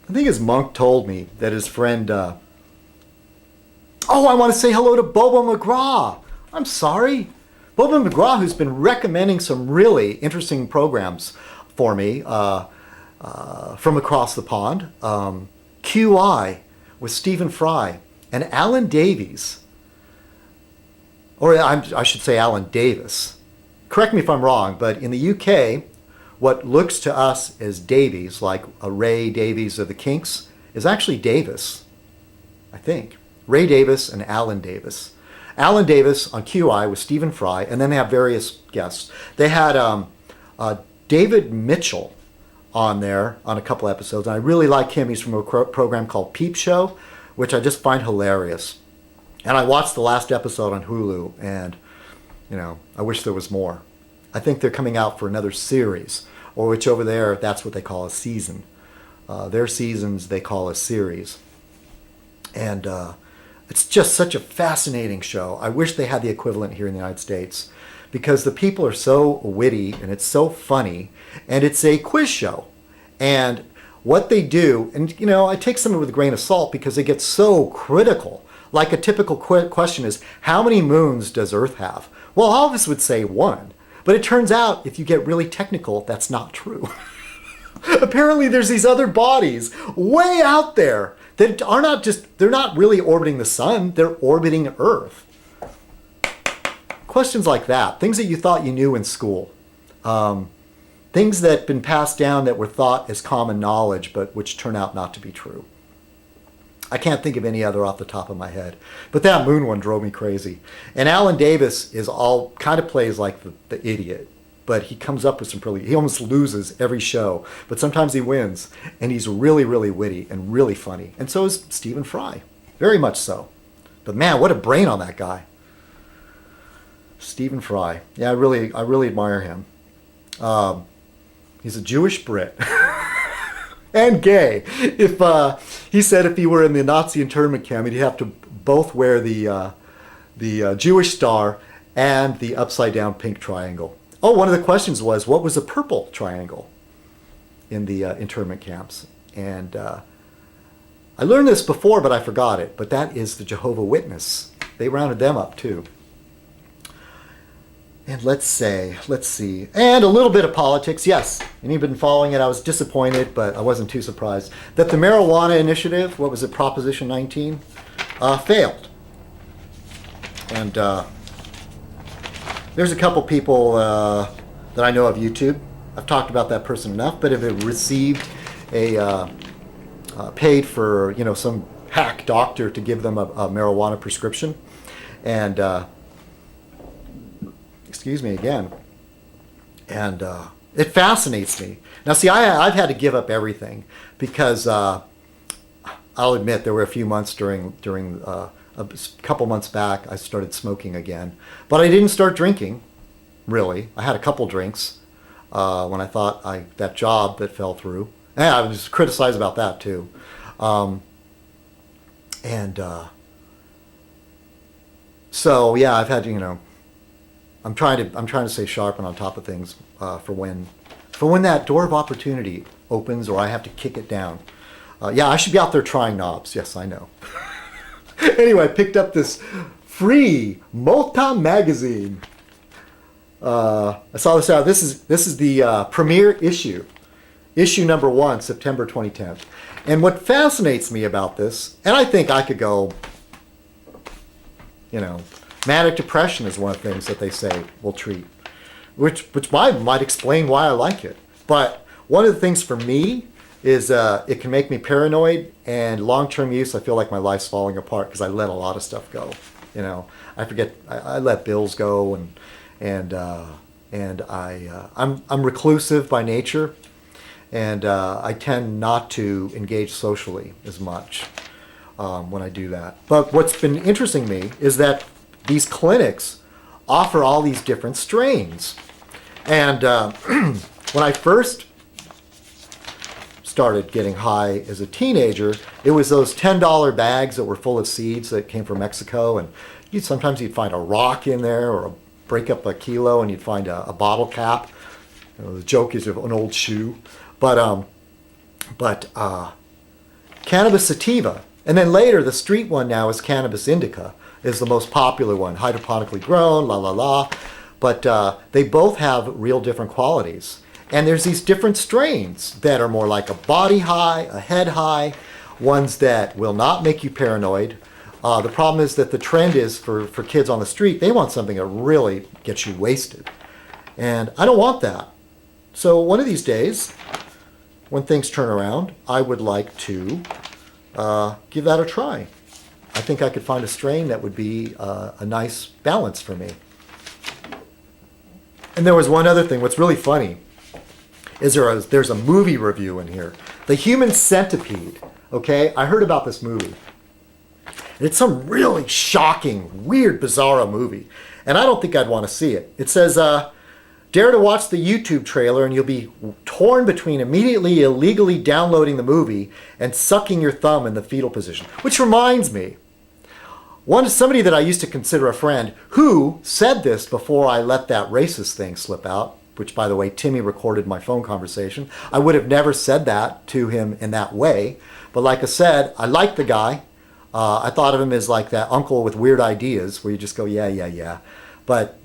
I think his monk told me that his friend, I want to say hello to Bobo McGraw. I'm sorry. Bobo McGraw, who's been recommending some really interesting programs for me from across the pond. QI with Stephen Fry and Alan Davies. Or I should say Alan Davis. Correct me if I'm wrong, but in the UK, what looks to us as Davies, like a Ray Davies of the Kinks, is actually Davis, I think. Ray Davis and Alan Davis. Alan Davis on QI with Stephen Fry, and then they have various guests. They had David Mitchell on there on a couple episodes, and I really like him. He's from a program called Peep Show, which I just find hilarious. And I watched the last episode on Hulu, and, I wish there was more. I think they're coming out for another series, or which over there, that's what they call a season. Their seasons they call a series. And it's just such a fascinating show. I wish they had the equivalent here in the United States, because the people are so witty, and it's so funny, and it's a quiz show. And what they do, and, I take some of it with a grain of salt because they get so critical. Like a typical question is, how many moons does Earth have? Well, all of us would say one. But it turns out, if you get really technical, that's not true. Apparently there's these other bodies way out there that are not they're not really orbiting the sun, they're orbiting Earth. Questions like that, things that you thought you knew in school. Things that have been passed down that were thought as common knowledge, but which turn out not to be true. I can't think of any other off the top of my head. But that moon one drove me crazy. And Alan Davis kind of plays like the idiot. But he comes up with he almost loses every show. But sometimes he wins. And he's really, really witty and really funny. And so is Stephen Fry. Very much so. But man, what a brain on that guy. Stephen Fry. Yeah, I really admire him. He's a Jewish Brit. And gay. He said if he were in the Nazi internment camp, he'd have to both wear the Jewish star and the upside down pink triangle. Oh, one of the questions was, what was a purple triangle in the internment camps? And I learned this before, but I forgot it. But that is the Jehovah's Witness. They rounded them up too. And let's see. And a little bit of politics, yes. And you've been following it. I was disappointed, but I wasn't too surprised that the marijuana initiative, what was it, Proposition 19, failed. And there's a couple people that I know of YouTube. I've talked about that person enough, but if it received paid for, some hack doctor to give them a marijuana prescription, and excuse me again. And it fascinates me. Now, see, I've had to give up everything because I'll admit there were a few months during a couple months back I started smoking again. But I didn't start drinking, really. I had a couple drinks when I thought that job that fell through. And I was criticized about that too. So yeah, I've had I'm trying to stay sharp and on top of things for when that door of opportunity opens or I have to kick it down. Yeah, I should be out there trying knobs. Yes, I know. Anyway, I picked up this free Multa magazine. I saw this out. This is the premiere issue number 1, September 2010. And what fascinates me about this, and I think I could go, manic depression is one of the things that they say will treat, which might explain why I like it. But one of the things for me is it can make me paranoid, and long-term use, I feel like my life's falling apart because I let a lot of stuff go. I forget, I let bills go, and I'm reclusive by nature, and I tend not to engage socially as much when I do that. But what's been interesting to me is that these clinics offer all these different strains. And when I first started getting high as a teenager, it was those $10 bags that were full of seeds that came from Mexico. And sometimes you'd find a rock in there, or break up a kilo and you'd find a bottle cap. The joke is of an old shoe. But cannabis sativa. And then later, the street one now is cannabis indica, is the most popular one, hydroponically grown, la la la. But they both have real different qualities. And there's these different strains that are more like a body high, a head high, ones that will not make you paranoid. The problem is that the trend is for kids on the street, they want something that really gets you wasted. And I don't want that. So one of these days, when things turn around, I would like to give that a try. I think I could find a strain that would be a nice balance for me. And there was one other thing. What's really funny is there's a movie review in here. The Human Centipede. Okay, I heard about this movie. It's some really shocking, weird, bizarro movie. And I don't think I'd want to see it. It says, dare to watch the YouTube trailer and you'll be torn between immediately illegally downloading the movie and sucking your thumb in the fetal position. Which reminds me, somebody that I used to consider a friend who said this before I let that racist thing slip out, which, by the way, Timmy recorded my phone conversation. I would have never said that to him in that way. But like I said, I like the guy. I thought of him as like that uncle with weird ideas where you just go, yeah, yeah, yeah. But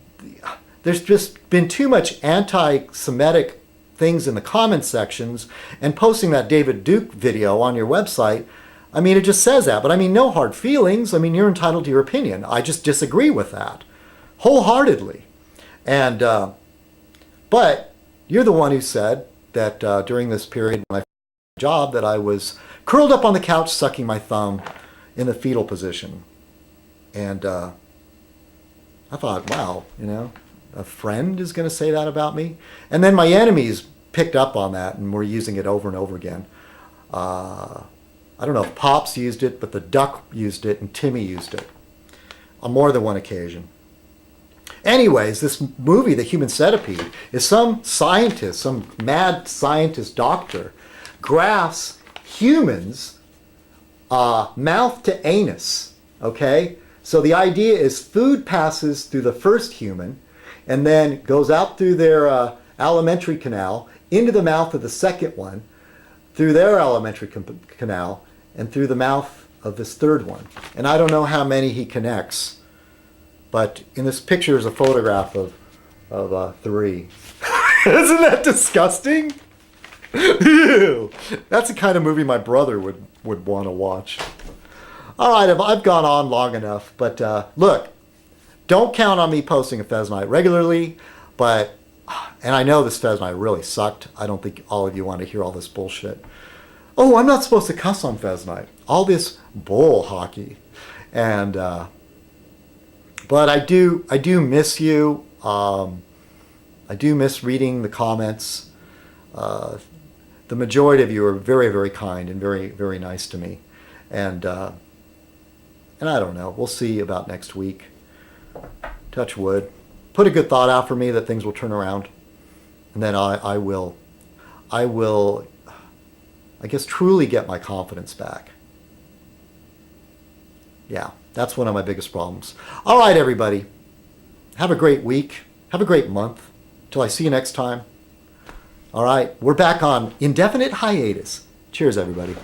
there's just been too much anti-Semitic things in the comment sections, and posting that David Duke video on your website, I mean, it just says that. But I mean, no hard feelings. I mean, you're entitled to your opinion. I just disagree with that wholeheartedly. And, but you're the one who said that during this period of my job that I was curled up on the couch sucking my thumb in the fetal position. And I thought, wow, a friend is going to say that about me? And then my enemies picked up on that and were using it over and over again. I don't know if Pops used it, but the Duck used it and Timmy used it on more than one occasion. Anyways, this movie, The Human Centipede, is some scientist, some mad scientist doctor, grafts humans mouth to anus, okay? So the idea is food passes through the first human and then goes out through their alimentary canal into the mouth of the second one, through their alimentary canal, and through the mouth of this third one. And I don't know how many he connects, but in this picture is a photograph of 3. Isn't that disgusting? Ew. That's the kind of movie my brother would want to watch. All right, I've gone on long enough, but look, don't count on me posting a Fez Night regularly, and I know this Fez Night really sucked. I don't think all of you want to hear all this bullshit. Oh, I'm not supposed to cuss on Fez Night. All this bull hockey. And, but I do miss you. I do miss reading the comments. The majority of you are very, very kind and very, very nice to me. And I don't know. We'll see about next week. Touch wood. Put a good thought out for me that things will turn around. And then I will, I guess, truly get my confidence back. Yeah, that's one of my biggest problems. All right, everybody. Have a great week. Have a great month. Till I see you next time. All right, we're back on indefinite hiatus. Cheers, everybody.